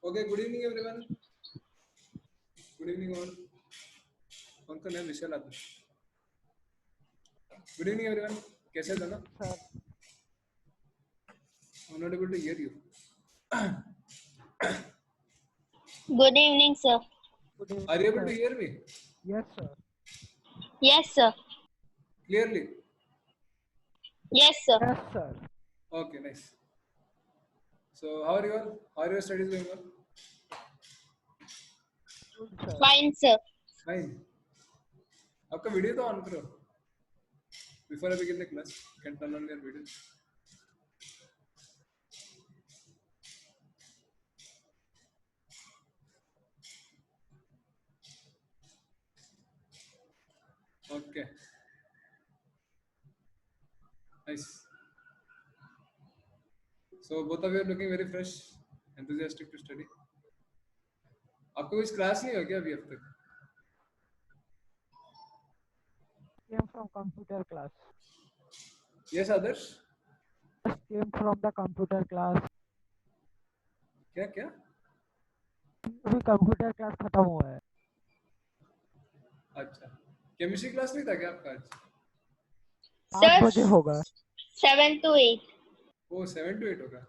Okay, good evening everyone. Good evening all. कौन कौन है विशाल आदर्श. Good evening everyone. कैसे हो ना? Sir, I'm not able to hear you. Good evening, sir. good evening, Are you able sir. to hear me Yes, sir. Yes, sir. clearly? Yes, sir. Yes, sir. Okay, nice. So how are you all? How are your studies going on? Good, sir. Fine, sir. Fine. आपका video तो on करो. Before I begin the class, you can turn on your video. Okay. Nice. So both of you are looking very fresh, enthusiastic to study. आपको कुछ class नहीं हो क्या अभी अब तक? Came from computer class. Yes, Adarsh. Just came from the computer class. क्या क्या? अभी computer class खत्म हुआ है. अच्छा. केमिस्ट्री क्लास नहीं था क्या आपका आज? 8 Sir, बजे होगा. 7 to 8. वो 7 to 8 होगा.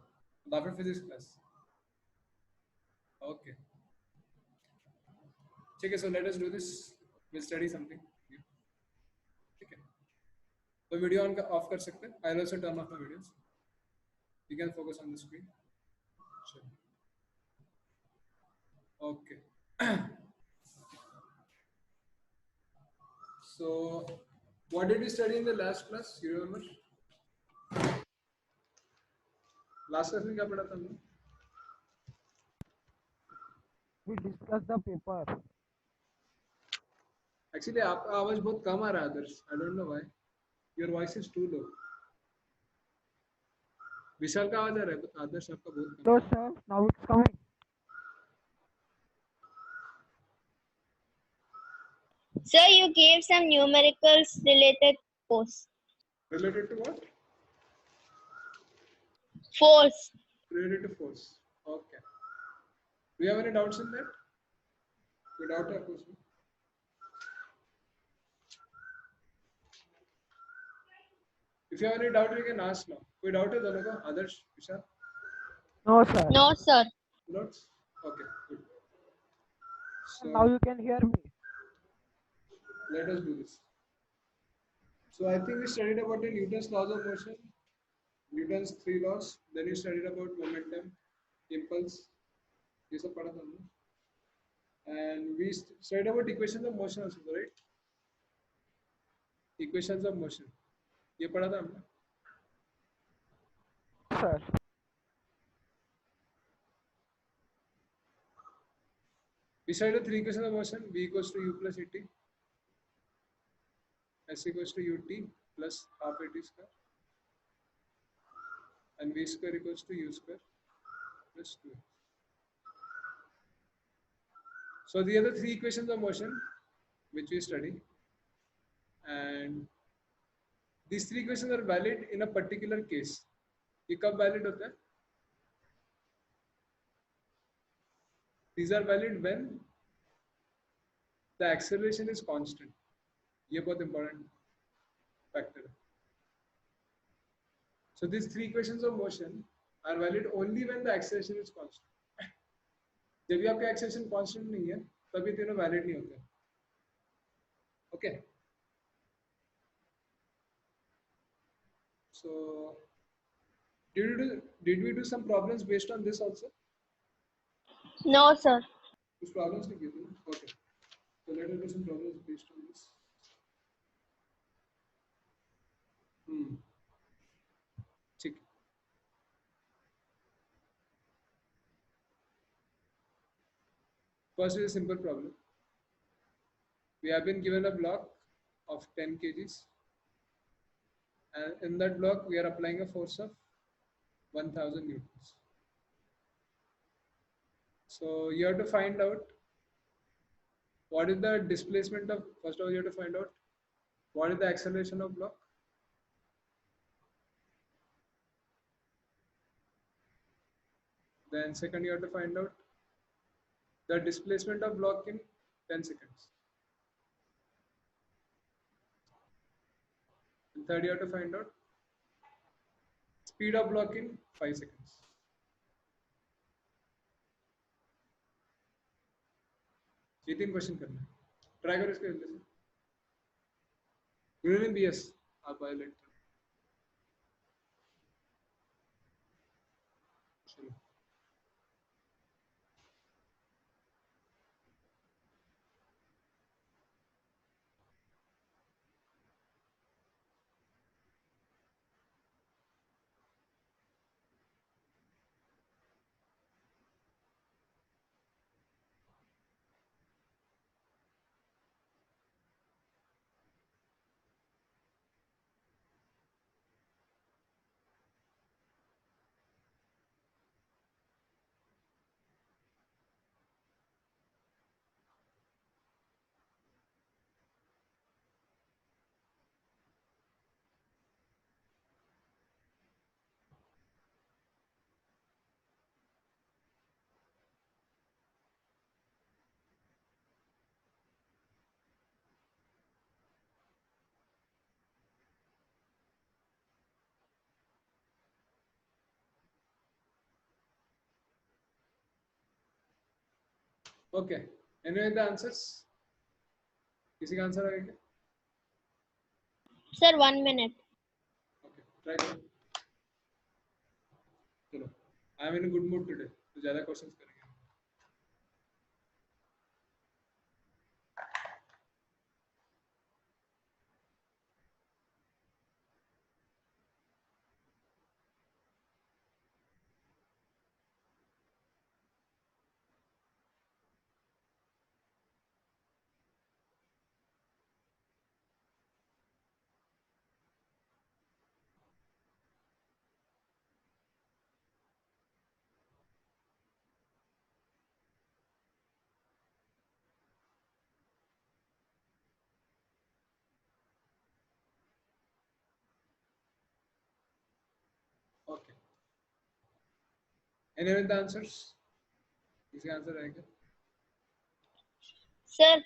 After physics class. Okay. ठीक है, so let us do this. We'll study something. ठीक है. तो वीडियो ऑन ऑफ कर सकते हैं. I'll also turn off my videos. You can focus on the screen. Sure. Okay. So, what did you study in the last class? You remember? Last class में क्या पढ़ा था हमने? We discussed the paper. Actually, आपका आवाज बहुत कम आ रहा है आदर्श. I don't know why. Your voice is too low. विशाल का आवाज आ रहा है. आदर्श आपका बहुत कम. So, sir, now it's coming. Sir, you gave some numericals related force. Related to what? Force. Related to force. Okay. Do you have any doubts in that? कोई doubt है आपको उसमें? If you have any doubt, you can ask now. कोई doubt है दोनों को? आदर्श, विशाल? No, sir. No, sir. Notes? Okay, good. So Now you can hear me. let us do this. So I think we studied about the Newton's laws of motion, Newton's 3 laws. Then you studied about momentum, impulse. ये सब पढ़ा था हमने. And we studied about equations of motion also, right? Equations of motion. ये पढ़ा था हमने. Sir. We studied the 3 equations of motion. V equals to u plus at. S equals to ut plus half at square. And v square equals to u square plus 2. So these are the 3 equations of motion which we study. And these 3 equations are valid in a particular case. ये कब valid होता है? These are valid when the acceleration is constant. ये बहुत important factor है. So these 3 equations of motion are valid only when the acceleration is constant. जब भी आपका acceleration constant नहीं है, तब ये तीनों valid नहीं होते. Okay. So did we do some problems based on this also? No, sir. कुछ problems नहीं किए थे. Okay. So let us do some problems based on this. ठीक. First is a simple problem. We have been given a block of 10 kgs, and in that block we are applying a force of 1000 newtons. So you have to find out what is the displacement of, first of all you have to find out what is the acceleration of block. Then second you have to find out the displacement of block in 10 seconds. And third, you have to find out speed of block in 5 seconds. ये 3 question करना है. Try करो इसके जल्दी से. Union BS आप आए late. चलो. ओके. Any the answers? किसी का आंसर आएगा क्या? Sir, 1 minute. ओके. ट्राई करो. चलो. I am in good mood today. तो ज्यादा क्वेश्चंस करेंगे. ओके. Any the answers? किसी का आंसर आएगा? Sir,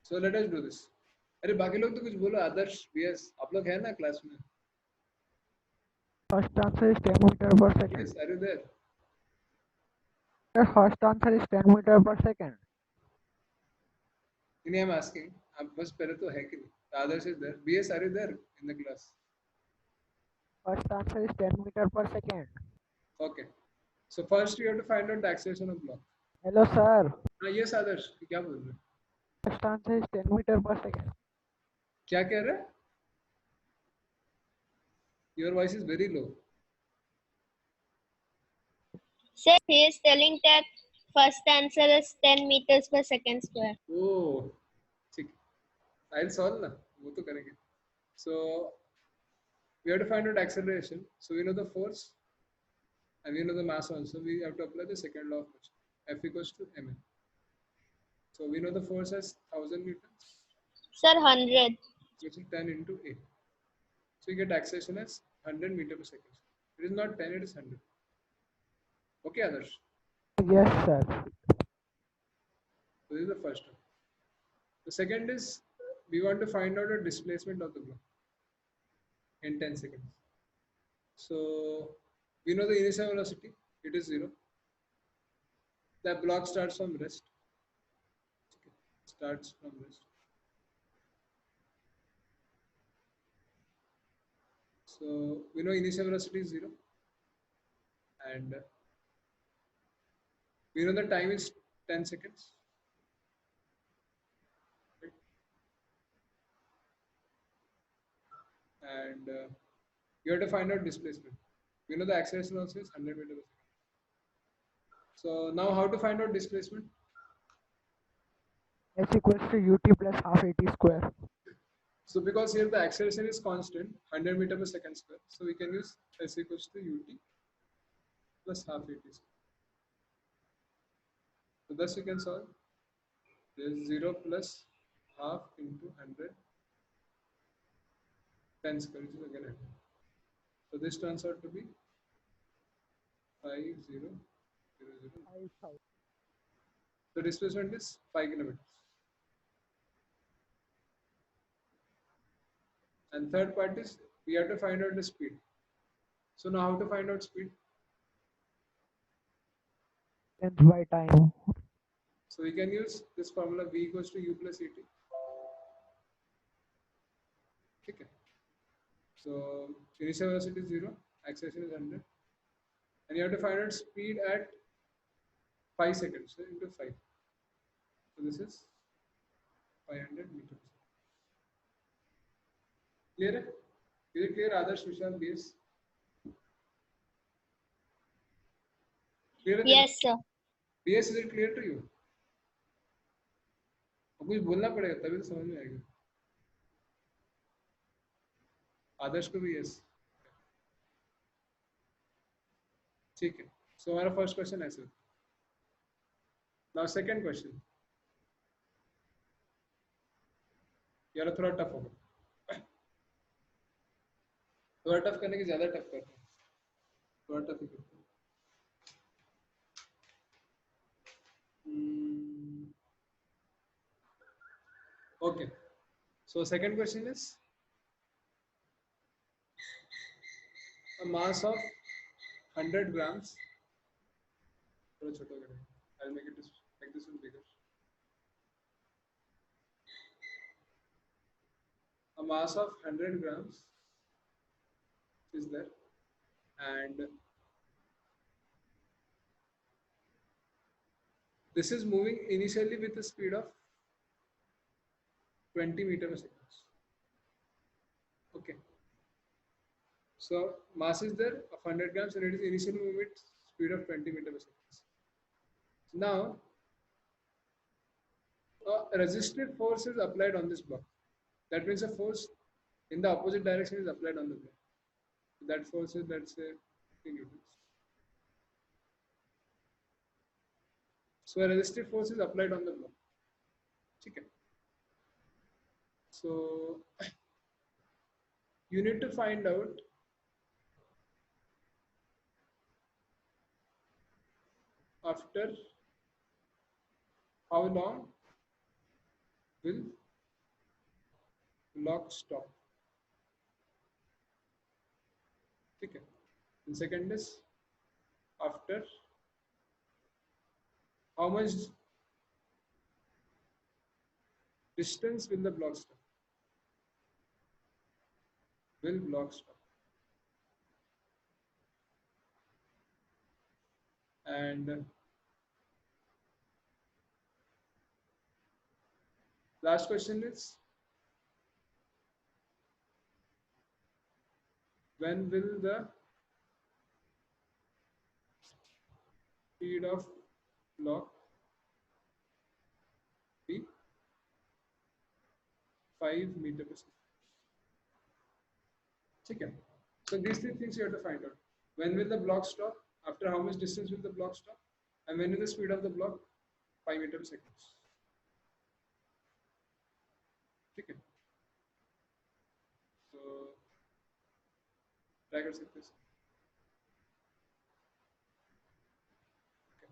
so let us do this. अरे बाकी लोग तो कुछ बोलो. आदर्श, बीएस, आप लोग हैं ना क्लास में? First answer is 10 meter per second. Yes. Are you there? The first answer is 10 meter per second. नहीं, आई एम आस्किंग. आप बस पहले तो है कि नहीं. Adarsh is there. BS, are you there in the class? First answer is 10 meter per second. Okay. So first you have to find out the acceleration of block. Hello, sir. Yes, आदर्श. क्या बोल रहे हैं? First answer is 10 meter per second. क्या कह रहे हैं? Your voice is very low. sir, he is telling that first answer is 10 meters per second square. Oh, ठीक. I'll solve ना. वो तो करेंगे. So we have to find out acceleration. So we know the force and we know the mass also. We have to apply the second law of motion. F equals to mn. So we know the force as 1000 newtons, Sir, 100. which is 10 into 8. So you get acceleration as 100 meter per second. It is not 10, it is 100. Okay, Adarsh? Yes, sir. So this is the first one. The second is we want to find out the displacement of the block in 10 seconds. So we know the initial velocity, it is 0. The block starts from rest. Okay. Starts from rest. So we know initial velocity is 0. And we know the time is 10 seconds. Right? And you have to find out displacement. We know the acceleration also is 100 meters per second. So now how to find out displacement? S equals to ut plus half at square. So because here the acceleration is constant, 100 meter per second square, so we can use S equals to ut plus half at square. So thus we can solve. There is 0 plus half into 100 10 square, which is again 100. So this turns out to be 50 0, 0. 5, 5. So displacement is 5 kilometers. And third part is we have to find out the speed. So now how to find out speed? Length by time. So we can use this formula v equals to u plus et. Okay. So initial velocity is 0, acceleration is 100, and you have to find out speed at 5 seconds. So into 5. So this is 500 meters. Clear? Is it clear, Adarsh, Vishal, BS? Clear? Yes, sir. BS, is it clear to you? अब कुछ बोलना पड़ेगा तभी तो समझ में आएगा. आदर्श को भी यस. ठीक है. सो हमारा फर्स्ट क्वेश्चन ऐसे. Now second question. यार थोड़ा टफ होगा. थोड़ा टफ करने की ज्यादा टफ करते हैं. थोड़ा टफ ही करते हैं. Okay. So second question is a mass of 100 grams. थोड़ा छोटा करें. I'll make this one bigger. A mass of 100 grams is there, and this is moving initially with a speed of 20 meters per second. Okay. So mass is there of 100 grams and it is initially moving with speed of 20 meters per second. Now, a resistive force is applied on this block. That means a force in the opposite direction is applied on the block. That force is, let's say, 50 newtons. So a resistive force is applied on the block. Okay. So you need to find out after how long will block stop. Okay. And second is after how much distance will the block stop? Will block stop? And last question is when will the speed of block be 5 meters per second? Okay. So these three things you have to find out. When will the block stop? After how much distance will the block stop? And when is the speed of the block? 5 meters per second. Okay. So try कर सकते हैं. Okay.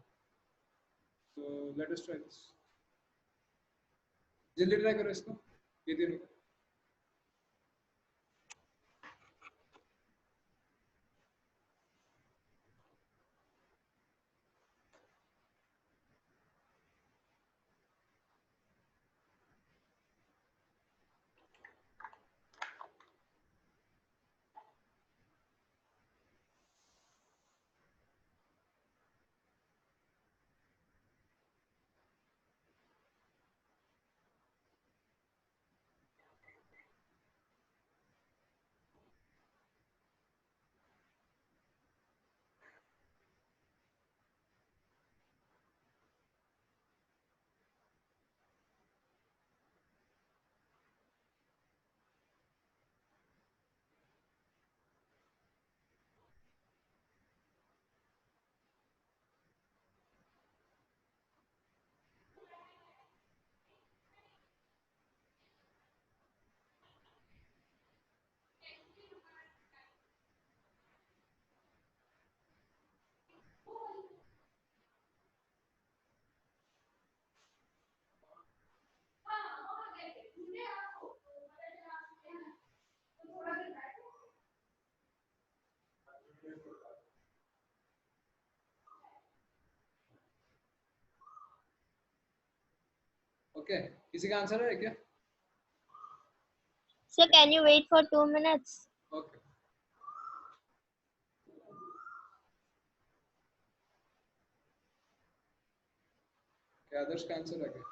So let us try this. जल्दी try करो इसको. ये तीनों को. Okay, किसी का आंसर है क्या? Sir, can you wait for 2 minutes? Okay, क्या आदर्श का आंसर है क्या?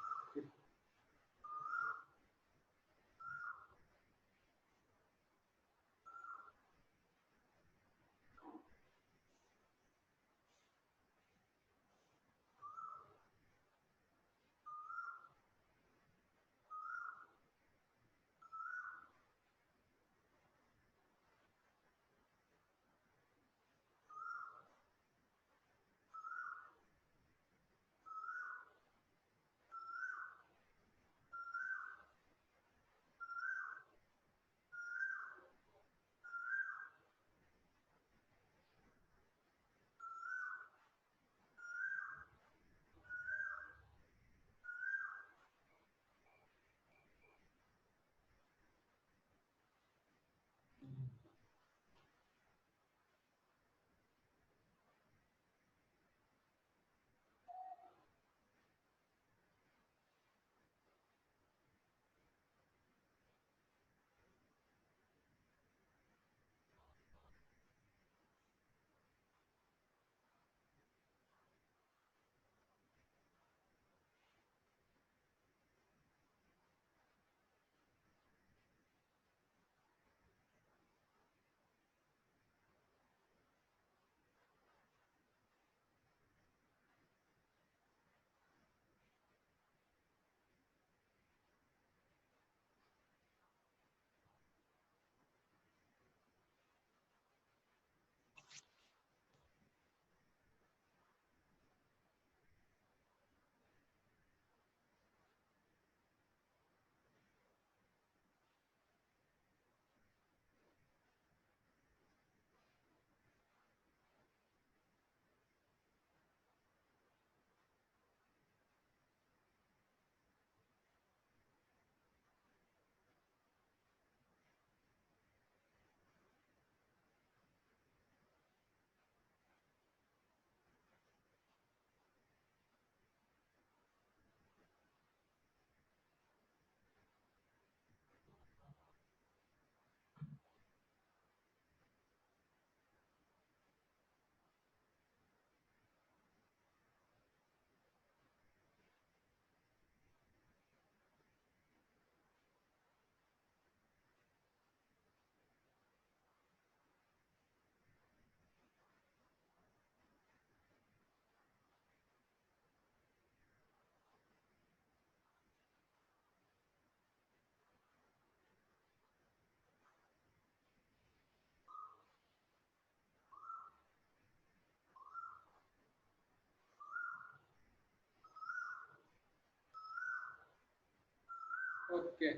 ओके,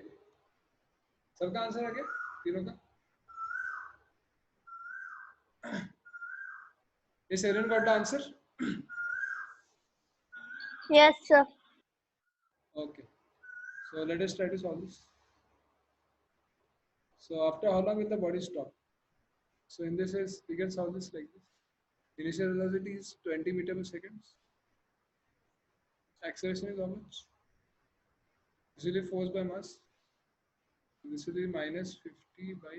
सबका आंसर है क्या तीनों का? Is everyone got the answer? Yes, sir. Okay, so let us try to solve this. So after how long will the body stop? So in this case, we can solve this like this. Initial velocity is 20 meter per second. Acceleration is how much? This will be force by mass. This will be minus 50 by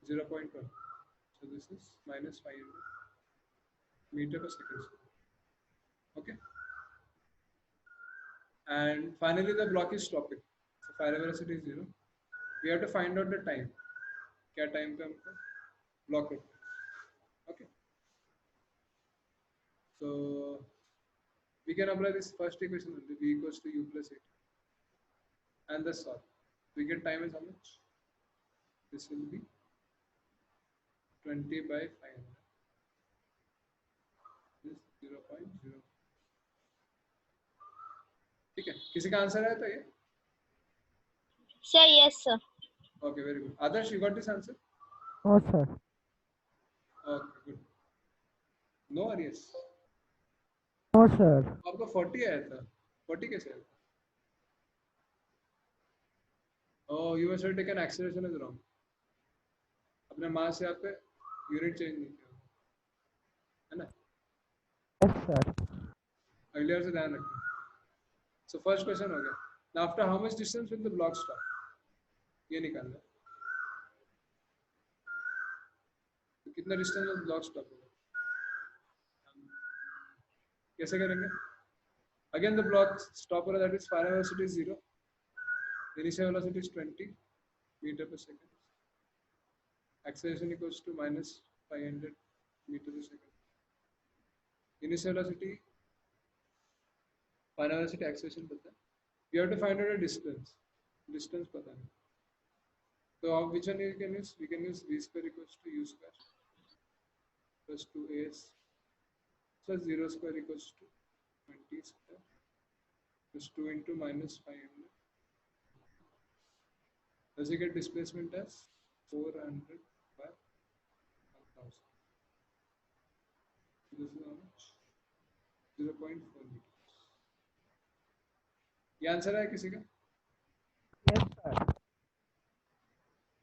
0.1. So this is minus 500 meter per second. Okay. And finally the block is stopping. So final velocity is 0. We have to find out the time. क्या time पे हमको block करना है. Okay. So we can apply this first equation only, v equals to u plus 8, and the solve. We get time is how much? This will be 20 by 500. This 0.0. ठीक है, किसी का answer है तो ये? Sir, yes, sir. Okay, very good. Adarsh, you got this answer? No, sir. Okay, good. No or yes? No, sir. आपका 40 आया था. 40 कैसे आया था? Oh, you must have taken acceleration as wrong. अपने मास से यहाँ पे यूनिट चेंज नहीं किया है ना, Yes, sir. अगली बार से ध्यान रखना. So first question हो गया. Now after how much distance will the block stop? ये निकालना है. तो कितना डिस्टेंस में ब्लॉक स्टॉप होगा, कैसे करेंगे? Again the block stop over, that is final velocity is 0, initial velocity is 20 meter per second, acceleration equals to minus 500 meter per second. Initial velocity, final velocity, acceleration पता है. You have to find out a distance. Distance पता है. So which one you can use? We can use v square equals to u square plus 2as plus 0 square equals to 20 square plus 2 into minus 500. Thus you get displacement as 400 by 1000. So this is how much? 0.4 meters. ये answer है किसी का? Yes, sir.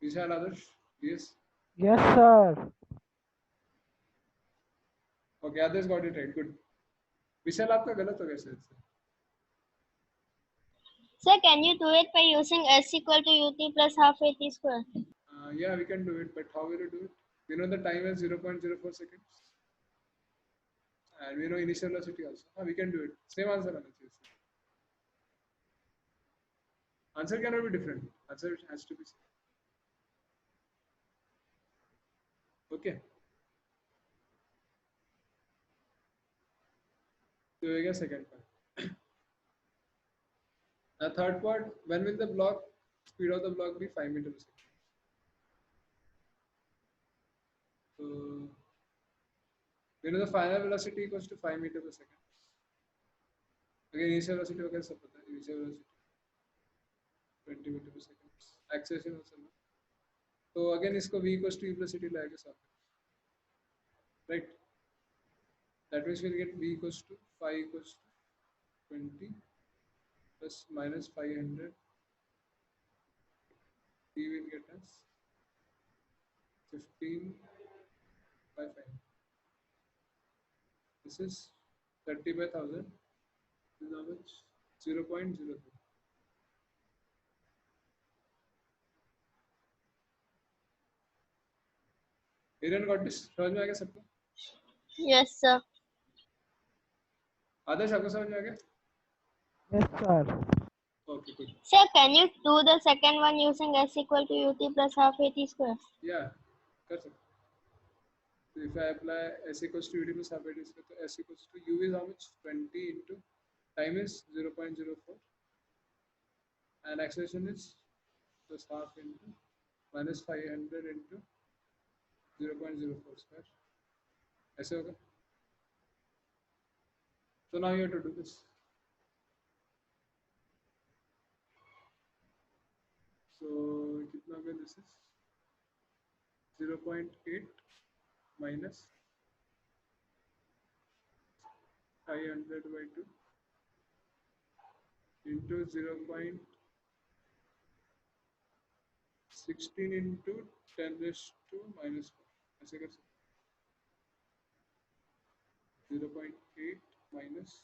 Vishal, Adarsh, yes. Yes, sir. Okay, others got it right. Good. विशाल आपका गलत हो गया शायद से. Sir, can you do it by using s equal to ut plus half at square? Yeah, we can do it, but how will you do it? We know the time is 0.04 seconds, and we know initial velocity also. We can do it. Same answer आना चाहिए. Answer cannot be different. Answer has to be same. Okay. So we get second part. The third part, when will the block speed of the block be 5 meters per second? So we know the final velocity equals to 5 meters per second. Again, initial velocity वगैरह सब पता है. Initial velocity 20 meters per second. Acceleration also know. So again इसको v equals to u plus ct लाएंगे साथ में. Right? That means we'll get v equals to 5 equals to 20 plus minus 500. V will get us 15 by 5. This is 30 by 1000. This is how much? 0.03. Aaron got this? समझ में आ गया सबको? Yes, sir. आदर्श आपको समझ में आ गया? Yes, sir. Okay, good. Sir, can you do the second one using s equal to ut plus half at square? Yeah, कर सकते. So if I apply s equals to ut plus half at square, so s equals to u is how much? 20 into time is 0.04 and acceleration is plus half into minus 500 into 0.04 square. ऐसे होगा. So now you have to do this. So कितना होगा? This is 0.8 minus 500 by 2 into 0.16 into 10 raised to minus 4. ऐसे कर सकते. 0.8 minus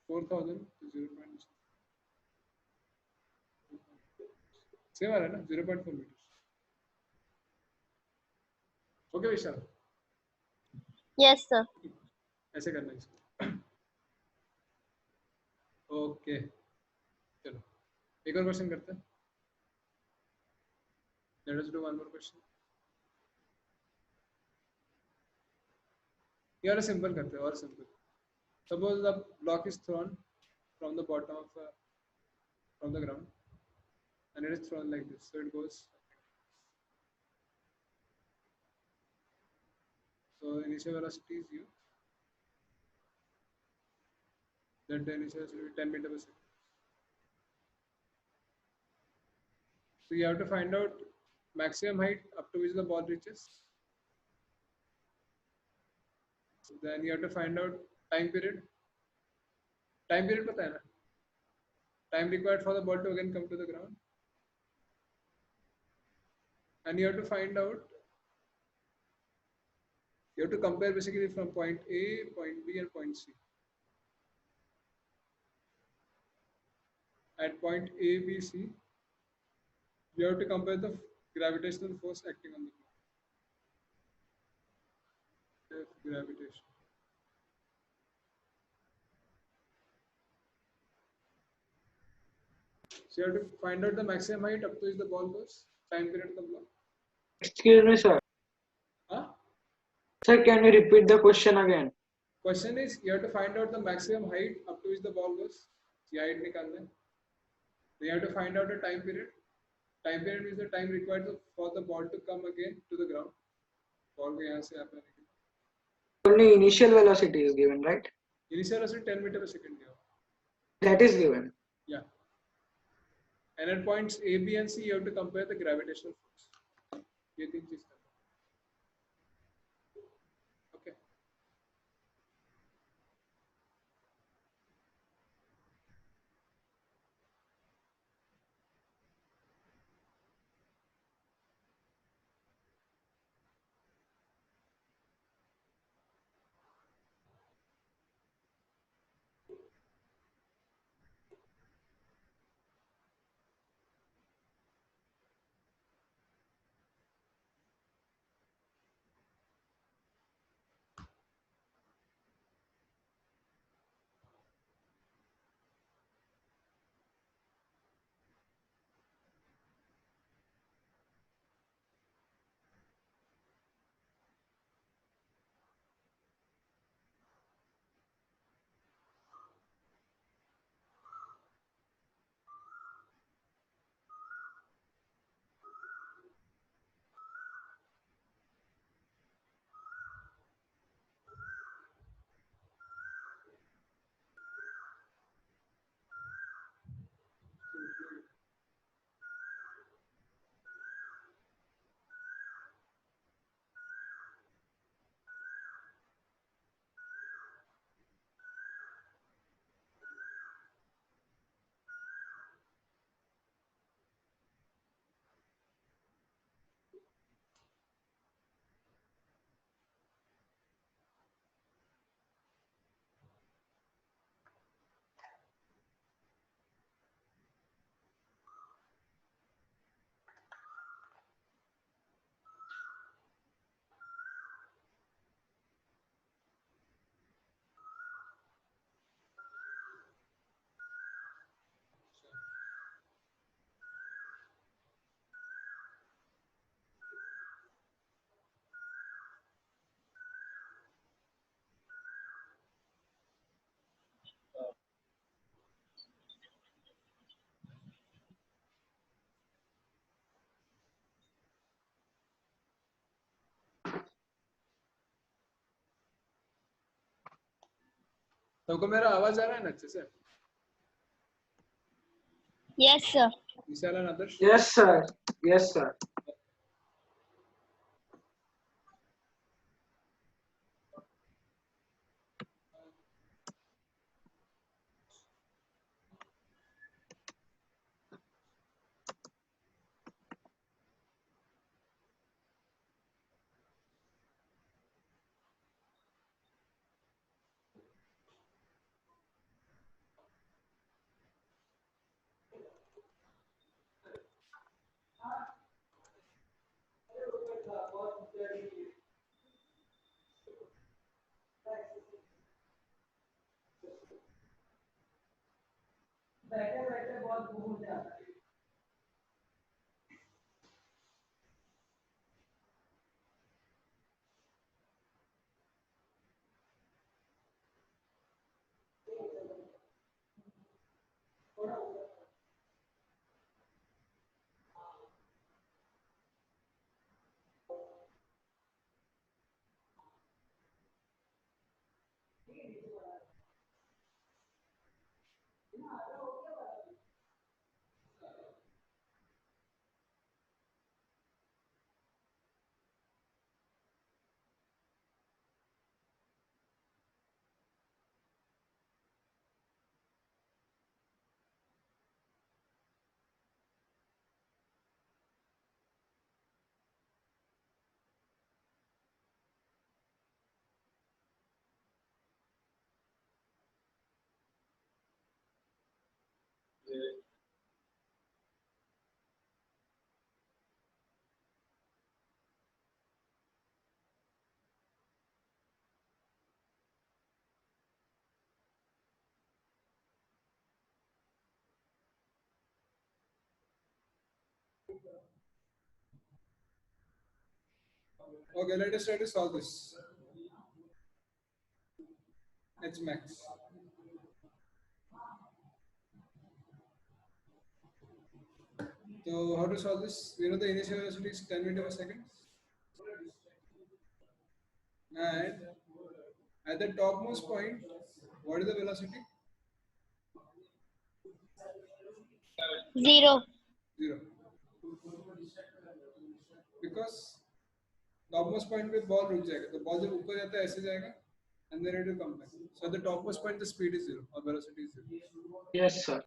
4000 to 0. Same आ रहा है ना, 0.4 meters. ओके विशाल, Yes, sir. ऐसे करना है इसको. ओके, चलो एक और क्वेश्चन करते हैं. Let us do one more question. ये और सिंपल करते हैं, और simple. Suppose the block is throne from the bottom of from the ground and it is thrown like this, so it goes. So initial velocity is u, that the initial velocity will be 10 meters per second. So you have to find out maximum height up to which the ball reaches. So then you have to find out time period. Time period पता है ना? Time required for the ball to again come to the ground. And you have to find out, you have to compare basically from point A, point B, and point C. At point A, B, C, you have to compare the gravitational force acting on the ball. F gravitation. So you have to find out the maximum height up to which the ball goes, time period of the block. Excuse me, sir. Huh? Sir, can you repeat the question again? Question is, you have to find out the maximum height up to which the ball goes. ये height निकालना है. Then you have to find out the time period. Time period means the time required for the ball to come again to the ground. Ball को यहाँ से यहाँ पे आने के लिए. Only initial velocity is given, right? Initial velocity 10 meter per second दिया हुआ. That is given. Yeah. And at points A, B, and C, you have to compare the gravitational force. ये तीन चीज करना. Okay. तुमको मेरा आवाज आ रहा है ना अच्छे से? Yes, sir. Vishal and Adarsh? Yes, sir. Yes, sir. Okay, let us try to solve this. H max. So how to solve this? You know the initial velocity is 10 meters per second. And at the topmost point, what is the velocity? 0. 0. Because topmost point पे ball रुक जाएगा, तो ball जब ऊपर जाता है ऐसे जाएगा, and then it will come back. So at the topmost point the speed is 0 or velocity is 0. Yes, sir.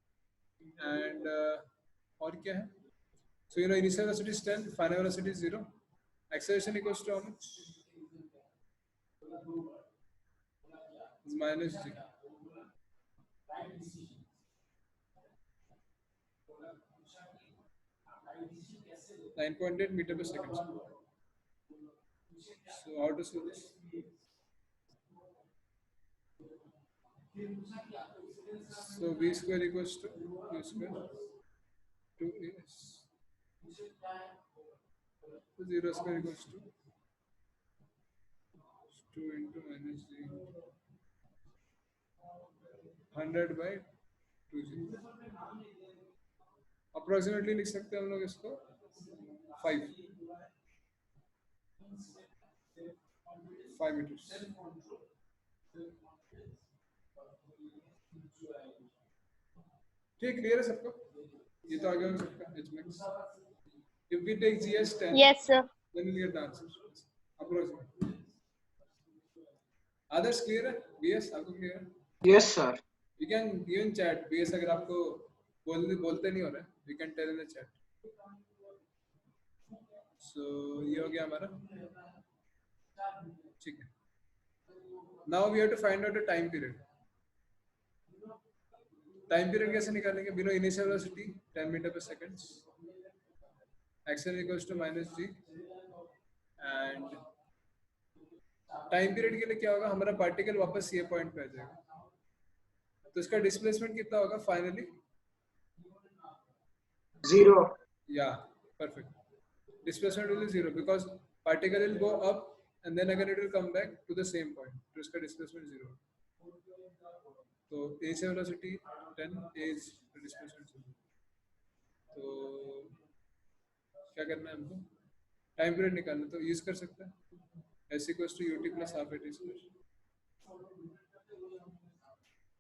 And और क्या है? So you know initial velocity is 10, final velocity is 0. Acceleration equals to how much? Is minus g. 9.8 meter per second. So how to solve this? So v square equals to u square 2as. So 0 square equals to 2 into minus g 100 by 2g. Approximately लिख सकते हैं हम लोग इसको 5 meters. ठीक clear है सबको? ये तो आगे हो सकता है h max. If we take g as 10, Yes, sir. then we'll get the answer. Approximately. Others clear है? BS आपको clear है? Yes, sir. You can even chat. BS अगर आपको बोलते नहीं हो रहा है, you can tell in the chat. So ये हो गया हमारा. ठीक है. Now we have to find out the time period. Time period कैसे निकालेंगे? Below initial velocity 10 meter per second. Acceleration equals to minus g. And time period के लिए क्या होगा? हमारा पार्टिकल वापस ये पॉइंट पे आ जाएगा. तो इसका डिस्प्लेसमेंट कितना होगा finally? 0. Yeah, perfect. Displacement will be 0 because particle will go up and then again it will come back to the same point. तो इसका displacement 0. तो a से velocity 10, a is displacement 0. तो क्या करना है हमको? टाइम पीरियड निकालना. तो यूज कर सकते हैं s equals to ut plus half at square.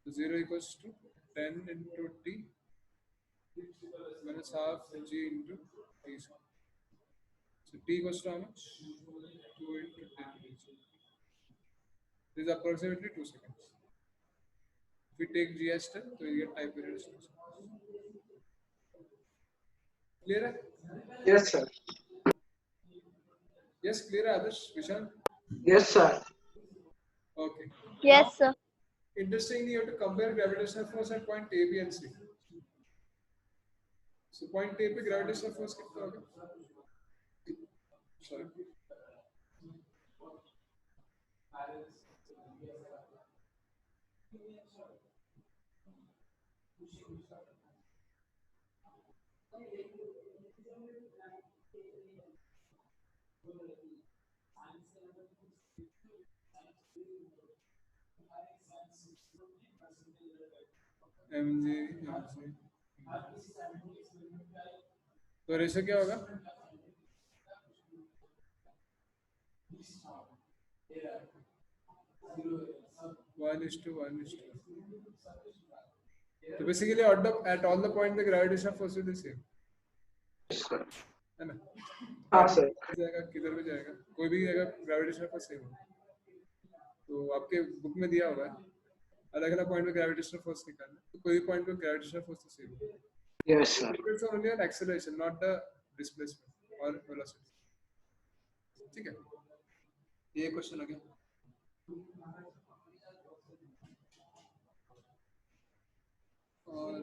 So 0 equals to 10 into t minus half g into t square. So t equals to how much? 2 into 10 t square. This is approximately 2 seconds. If we take g as 10, so we get time period as 2 seconds. Clear है? Yes, sir. Yes, clear है Adarsh? Vishal? Yes, sir. Okay. Yes, sir. Interestingly, you have to compare gravitational force at point A, B, and C. So point A पे gravitational force कितना होगा? Sorry. mg तो ratio क्या होगा? One is to 1 is to. So basically, at all the points, the gravitational force will be the same. Yes, sir. है ना? हाँ, sir. जाएगा किधर भी जाएगा, कोई भी जगह ग्रेविटेशनल फोर्स सेम होगा. तो आपके बुक में दिया होगा अलग अलग पॉइंट पे ग्रेविटेशनल फोर्स निकालना, तो कोई भी पॉइंट पे ग्रेविटेशनल फोर्स तो सेम होगा. Yes, sir. Depends only on acceleration, not the displacement or velocity. ठीक है, ये क्वेश्चन आ गया. और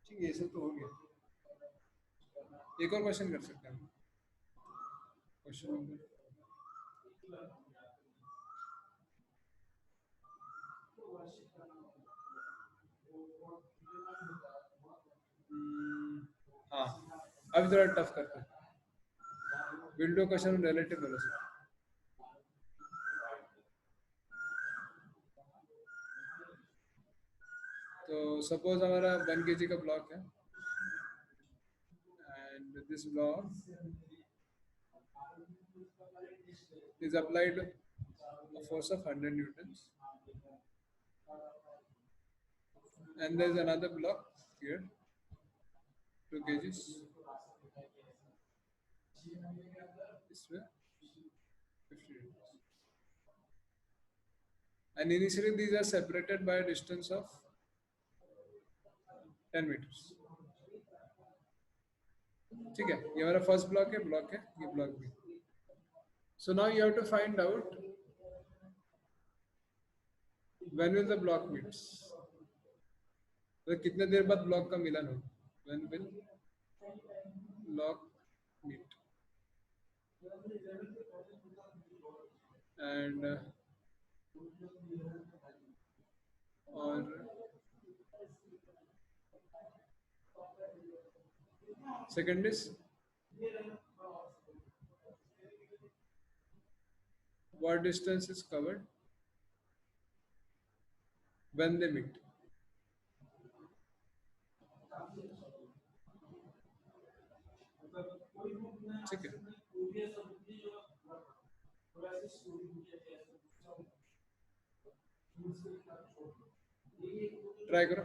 ठीक है, ये सब तो हो गया। एक और क्वेश्चन कर सकते हैं। क्वेश्चन नंबर हाँ, अब थोड़ा टफ करते हैं। Window question relative velocity. तो सपोज हमारा 1 kg का ब्लॉक है and this block is applied a force of 100 newtons, and there is another block here, 2 kgs, this way 50 newtons, and initially these are separated by a distance of 10 meters. ठीक है, ये हमारा first block है, ये block भी। So now you have to find out when will the block meets, तो कितने देर बाद ब्लॉक का मिलन हो, when will block meet, and और second is what distance is covered when they meet. ठीक है, ट्राई करो।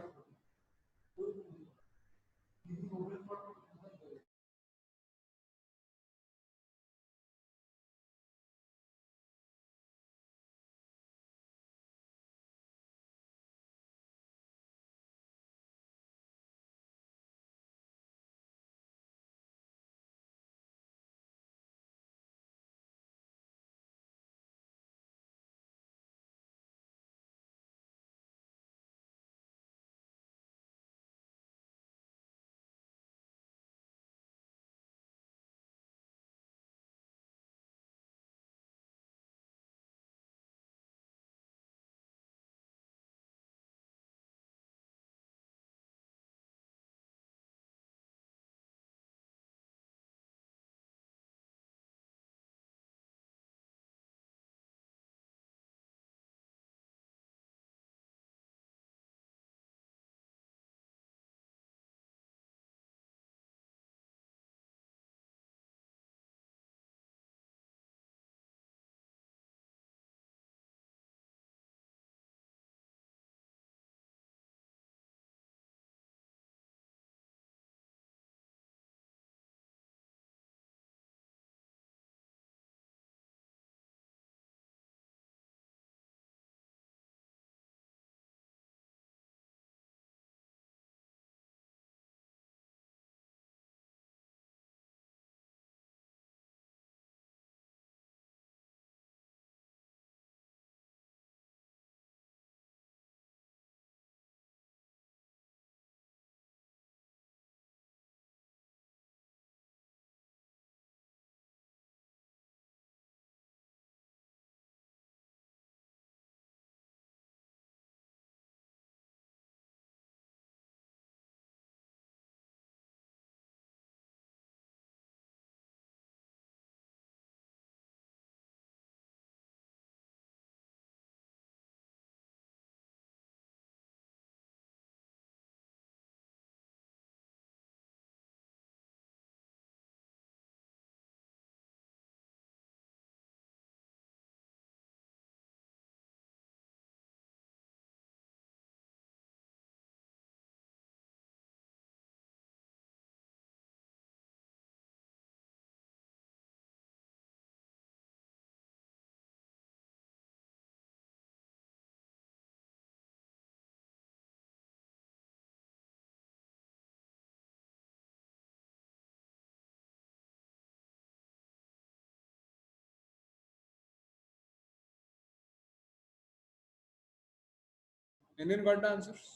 Anyone got the answers?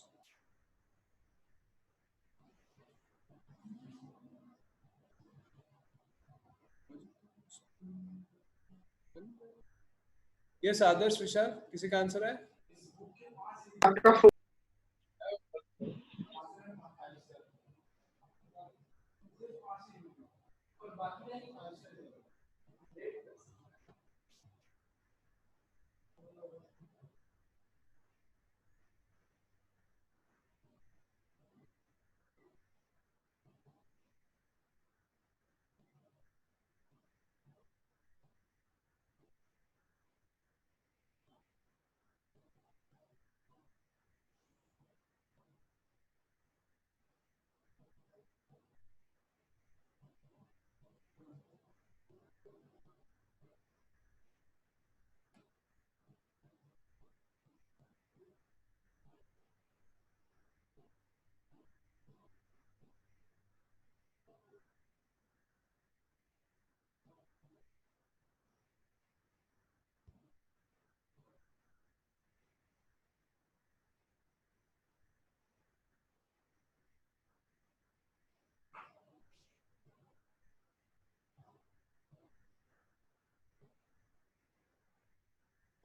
Yes, आदर्श विशाल किसी का आंसर है? आपका फो-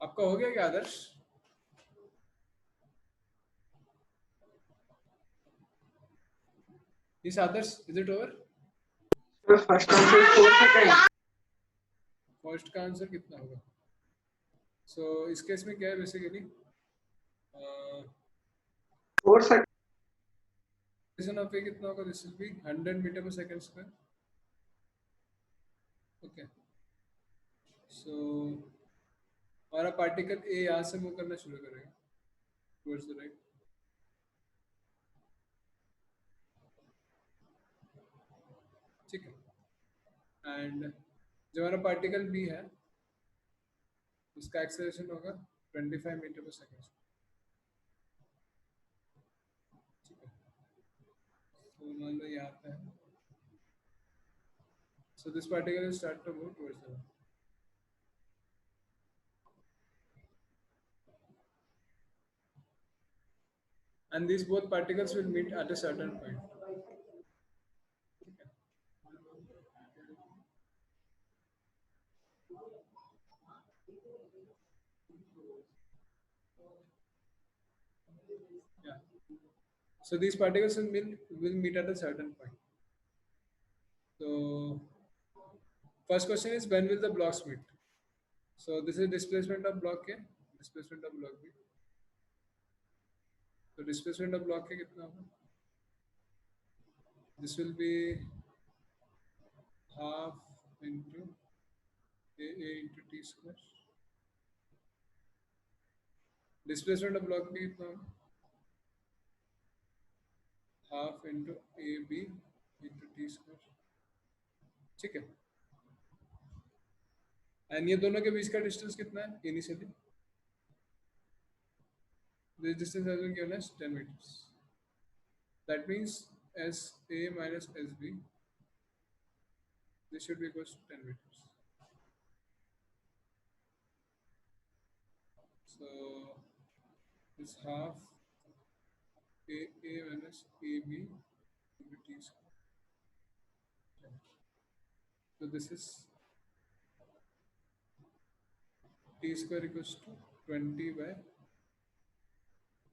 आपका हो गया क्या आदर्श? Yes, Adarsh, is it over? First answer 4 second. First का आंसर कितना होगा? सो इस केस में क्या है बेसिकली? 4 सेकंड। ऑफ ए कितना होगा? दिस विल बी 100 मीटर पर सेकंड स्क्वायर. ओके, सो हमारा पार्टिकल ए यहाँ से मूव करना शुरू करेगा टुवर्ड्स द राइट. ठीक है, एंड जो हमारा पार्टिकल बी है उसका एक्सेलरेशन होगा 25 मीटर पर सेकंड. ठीक है, तो मान लो यहाँ पे है. So this particle will start to move towards the right. And these both particles will meet at a certain point. Yeah. So these particles will meet at a certain point. So first question is, when will the blocks meet? So this is displacement of block A, displacement of block B. So displacement of block A कितना होगा? This will be half into A into T square. Displacement of block B कितना होगा? Half into AB into T square. ठीक है, and ये दोनों के बीच का डिस्टेंस कितना है initially? This distance has been given as 10 meters. That means SA minus SB, this should be equal to 10 meters. So this half AA minus AB into T square. So this is T square equals to 20 by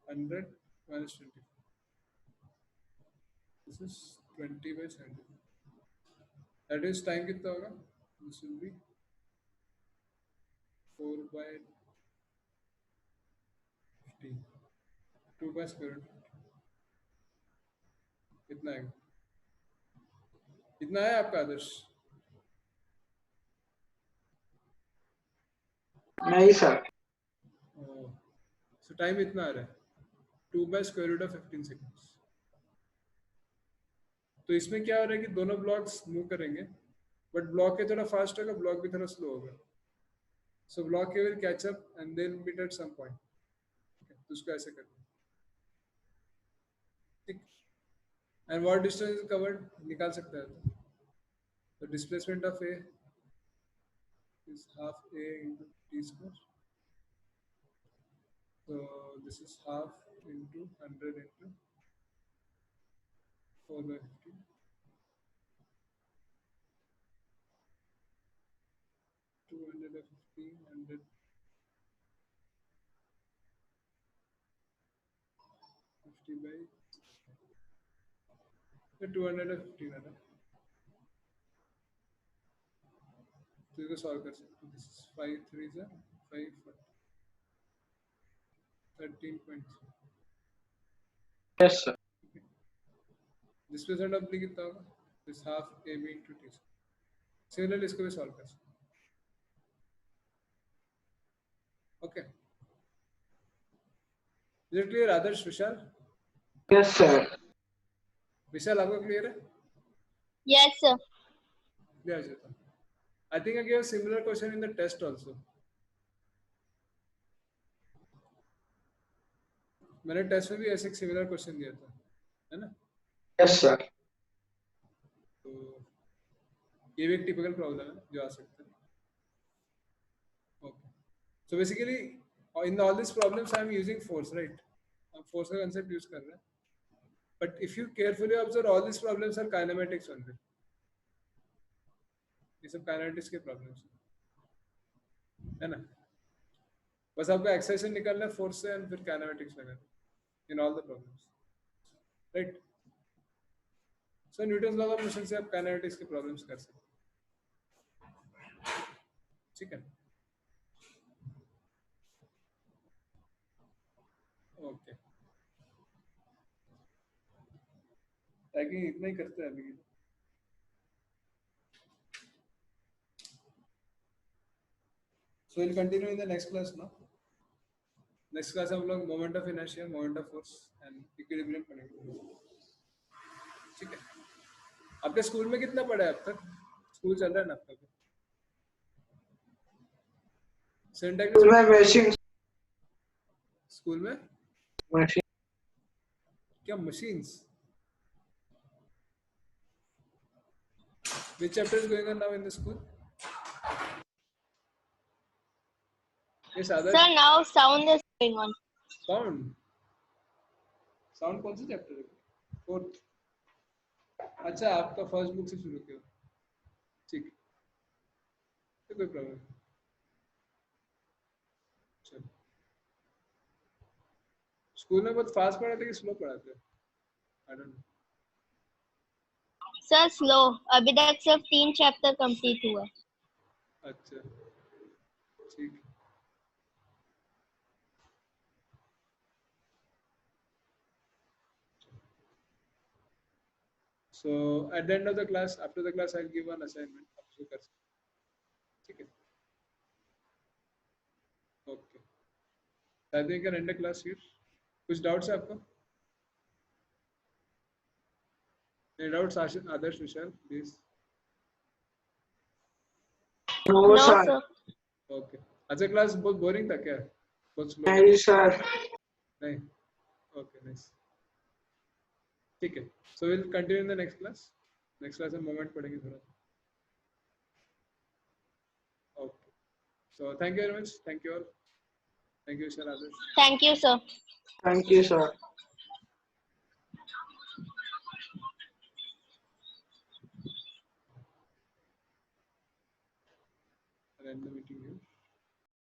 100 minus 20. This is 20 by 70. That is time कितना होगा? This will be 4 by 15. 2 by square root. कितना आएगा? कितना है आपका आदर्श? नहीं sir. सो time इतना आ रहा है 2 by square root of 15 seconds. तो इसमें क्या हो रहा है कि दोनों ब्लॉक्स मूव करेंगे, बट ब्लॉक ए थोड़ा फास्ट होगा, ब्लॉक भी थोड़ा स्लो होगा. So block A will catch up and then meet at some point. तो उसको ऐसे करना. ठीक, and what distance is covered निकाल सकते हैं. तो displacement of A is half A into T square. So this is half into 100 into 4 by 50. 250, 100, 50 by 250 है ना, तो इसको सॉल्व कर सकते हैं. This is 5 3 is 5 13.3. Yes, sir. Displacement अपनी कितना होगा, this half A B into T. Similarly इसको भी सॉल्व कर सकते हैं. Okay, is it clear Adarsh, Vishal? Yes, sir. Vishal आपको क्लियर है? Yes, sir. क्लियर जाता. I think I gave a similar question in the test also. मैंने टेस्ट में भी ऐसे एक सिमिलर क्वेश्चन दिया था, है ना? Yes, sir. तो ये भी एक टिपिकल प्रॉब्लम है जो आ सकता है. Okay, so basically in all these problems I am using force, right? हम force का concept use कर रहे हैं. But if you carefully observe, all these problems are kinematics only. ये सब काइनेटिक्स के प्रॉब्लम्स है ना. बस आपको एक्साइटेशन निकालना है फोर्स से एंड फिर काइनेटिक्स लगाना in all the problems, right? So Newton law of motion से आप काइनेटिक्स के प्रॉब्लम्स कर सकते हैं. ठीक है, ओके. ताकि इतना ही करते हैं अभी. So we'll continue in the next class now. Next class हम लोग moment of inertia, moment of force and equilibrium पढ़ेंगे. ठीक है. आपके स्कूल में कितना पढ़ा है अब तक? स्कूल चल रहा है ना आपका? School में machine. स्कूल में Machine. क्या machines? Which chapter is going on now in the school? Yes, others. Sir, now sound is going on. Sound. Sound कौन सा चैप्टर है? फोर्थ. अच्छा, आपका फर्स्ट बुक से शुरू किया. ठीक है, तो कोई प्रॉब्लम नहीं. चलो, स्कूल में बहुत फास्ट पढ़ाते कि स्लो पढ़ाते हैं? I don't know. Sir, slow. अभी तक सिर्फ 3 चैप्टर कंप्लीट हुआ है. अच्छा, ठीक है. So at the end of the class, after the class, I'll give one assignment. आप उसको कर सकते हैं. ठीक है, okay. I think I can end the class here. कुछ डाउट्स है आपको? Any doubts, Adarsh, Vishal, please? No, No, sir. sir. Okay. अच्छा, क्लास बहुत बोरिंग था क्या? बहुत स्लो? नहीं, sir. नहीं. Okay, nice. ठीक है. So will continue in the next class. Next class में मोमेंट पढ़ेंगे थोड़ा. Okay. So thank you very much. Thank you all. Thank you Vishal, Adarsh. Thank you, sir. Thank you, sir. I'll end the meeting here.